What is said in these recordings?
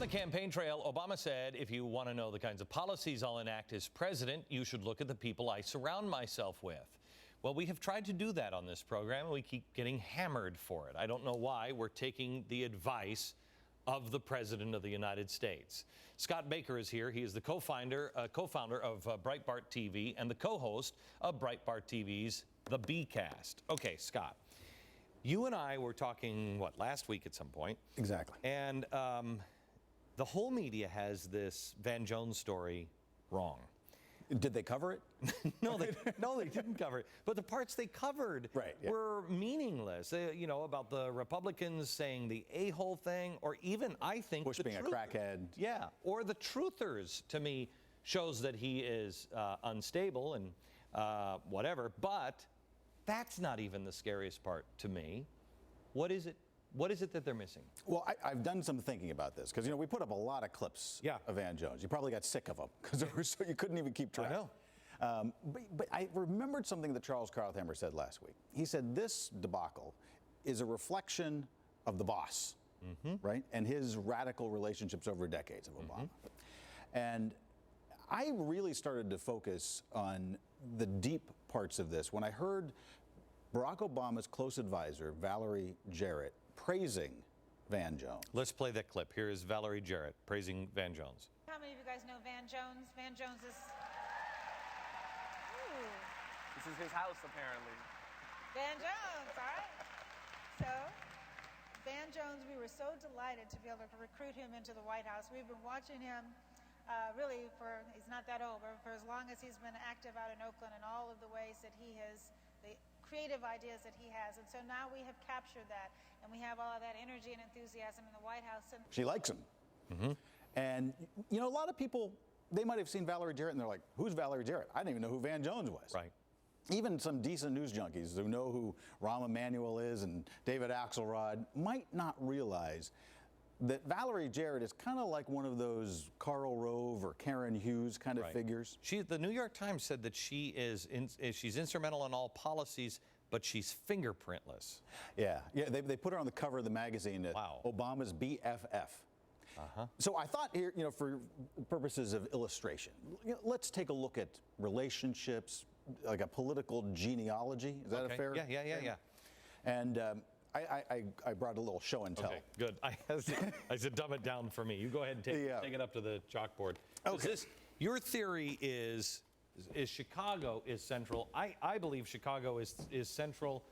campaign trail, Obama said, if you want to know the kinds of policies I'll enact as president, you should look at the people I surround myself with. Well, we have tried to do that on this program, and we keep getting hammered for it. I don't know why. We're taking the advice of the President of the United States. Scott Baker is here. He is the co-founder of Breitbart TV and the co-host of Breitbart TV's The Beckcast. Okay, Scott, you and I were talking, last week at some point? Exactly. And the whole media has this Van Jones story wrong. Did they cover it? No, they didn't cover it. But the parts they covered were meaningless. About the Republicans saying the a-hole thing, or even, I think, Bush being a crackhead. Yeah, or the truthers, to me, shows that he is unstable and whatever. But that's not even the scariest part to me. What is it? What is it that they're missing? Well, I've done some thinking about this because, we put up a lot of clips of Van Jones. You probably got sick of them because they were so you couldn't even keep track. I know. But I remembered something that Charles Krauthammer said last week. He said this debacle is a reflection of the boss, right? And his radical relationships over decades of Obama. And I really started to focus on the deep parts of this when I heard Barack Obama's close advisor, Valerie Jarrett, praising Van Jones. Let's play that clip. Here is Valerie Jarrett praising Van Jones. How many of you guys know Van Jones? Van Jones is... Ooh. This is his house, apparently. Van Jones, all right. So, Van Jones, we were so delighted to be able to recruit him into the White House. We've been watching him really he's not that old, but for as long as he's been active out in Oakland and all of the ways that he has, the creative ideas that he has. And so now we have captured that, and we have all of that energy and enthusiasm in the White House. And she likes him. And, a lot of people, they might have seen Valerie Jarrett and they're like, who's Valerie Jarrett? I didn't even know who Van Jones was. Right. Even some decent news junkies who know who Rahm Emanuel is and David Axelrod might not realize that Valerie Jarrett is kind of like one of those Karl Rove or Karen Hughes kind of figures. The New York Times said that she's instrumental in all policies, but she's fingerprintless. Yeah. They put her on the cover of the magazine. Obama's BFF. So I thought here, for purposes of illustration, let's take a look at relationships, like a political genealogy. Is that a fair? Yeah. And I brought a little show and tell. Okay, good. I said dumb it down for me. You go ahead and take it up to the chalkboard. Okay. Your theory is Chicago is central. I believe Chicago is central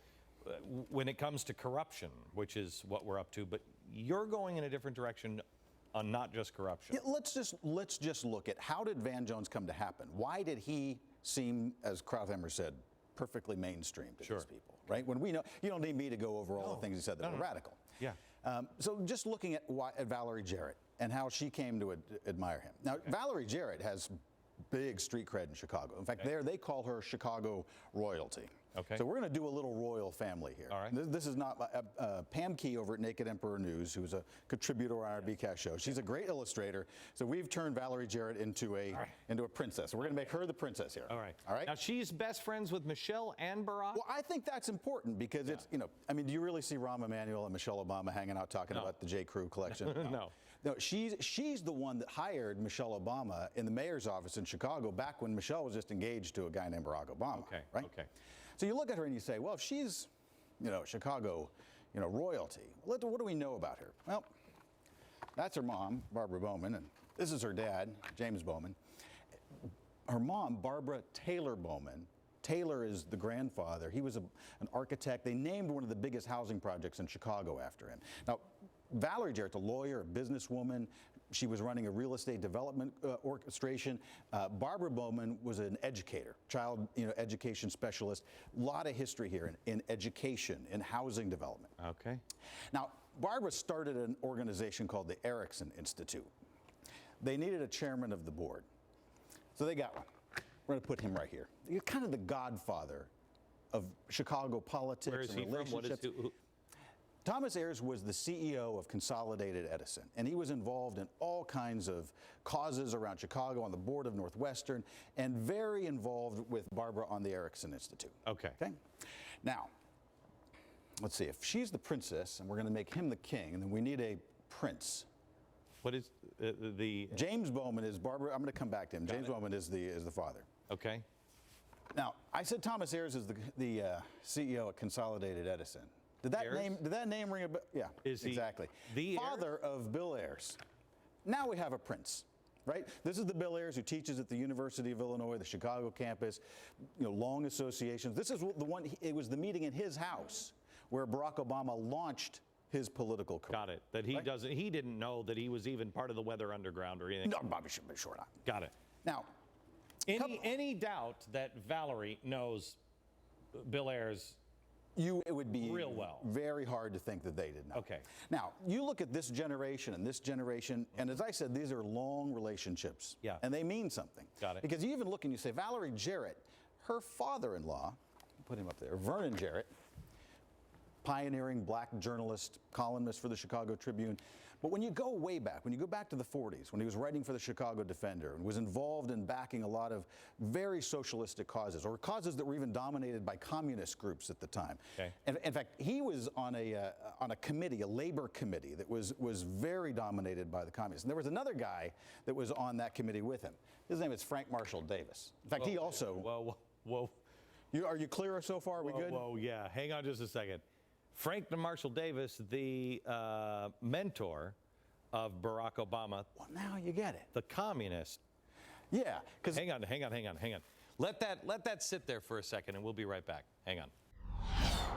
when it comes to corruption, which is what we're up to. But you're going in a different direction on not just corruption. Yeah, let's just look at how did Van Jones come to happen? Why did he seem, as Krauthammer said, perfectly mainstream to these people, right? When we know, you don't need me to go over all the things he said that were radical. Yeah. So just looking at Valerie Jarrett and how she came to admire him. Now, Valerie Jarrett has big street cred in Chicago. In fact, they call her Chicago royalty. Okay. So we're going to do a little royal family here. All right. This is not Pam Key over at Naked Emperor News, who's a contributor on our Beckcast show. She's a great illustrator. So we've turned Valerie Jarrett into a princess. So we're going to make her the princess here. All right. All right. Now she's best friends with Michelle and Barack. Well, I think that's important because it's do you really see Rahm Emanuel and Michelle Obama hanging out talking about the J. Crew collection? No. She's the one that hired Michelle Obama in the mayor's office in Chicago back when Michelle was just engaged to a guy named Barack Obama. Okay. Right. Okay. So you look at her and you say, well, if she's, Chicago, royalty, what do we know about her? Well, that's her mom, Barbara Bowman, and this is her dad, James Bowman. Her mom, Barbara Taylor Bowman. Taylor is the grandfather. He was an architect. They named one of the biggest housing projects in Chicago after him. Now, Valerie Jarrett's a lawyer, a businesswoman. She was running a real estate development orchestration. Barbara Bowman was an educator, child education specialist. A lot of history here in education, in housing development. Okay. Now, Barbara started an organization called the Erickson Institute. They needed a chairman of the board. So they got one. We're going to put him right here. You're kind of the godfather of Chicago politics. Where is he from? What is who? Thomas Ayers was the CEO of Consolidated Edison, and he was involved in all kinds of causes around Chicago, on the board of Northwestern, and very involved with Barbara on the Erickson Institute. Okay. Now, let's see. If she's the princess, and we're going to make him the king, and then we need a prince. What is the? James Bowman is Barbara. I'm going to come back to him. James Bowman is the father. Okay. Now, I said Thomas Ayers is the CEO at Consolidated Edison. Did that name ring a bell? Yeah, Is he exactly. the father of Bill Ayers. Now we have a prince, right? This is the Bill Ayers who teaches at the University of Illinois, the Chicago campus. Long associations. This is the one. It was the meeting in his house where Barack Obama launched his political career. Got it. That he doesn't. He didn't know that he was even part of the Weather Underground or anything. No, Bobby should be sure not. Got it. Now, any doubt that Valerie knows Bill Ayers? it would be real well. Very hard to think that they did not. Okay. Now, you look at this generation, and as I said, these are long relationships. Yeah. And they mean something. Got it. Because you even look and you say, Valerie Jarrett, her father-in-law, put him up there, Vernon Jarrett, pioneering black journalist, columnist for the Chicago Tribune. But when you go way back, when you go back to the 40s, when he was writing for the Chicago Defender and was involved in backing a lot of very socialistic causes, or causes that were even dominated by communist groups at the time. Okay. And in fact, he was on a committee, a labor committee, that was very dominated by the communists. And there was another guy that was on that committee with him. His name is Frank Marshall Davis. In fact, he also... Whoa. Are you clear so far? Are we good? Whoa, yeah. Hang on just a second. Frank Marshall Davis, the mentor of Barack Obama. Well, now you get it. The communist. Yeah. Hang on. Let that sit there for a second, and we'll be right back. Hang on.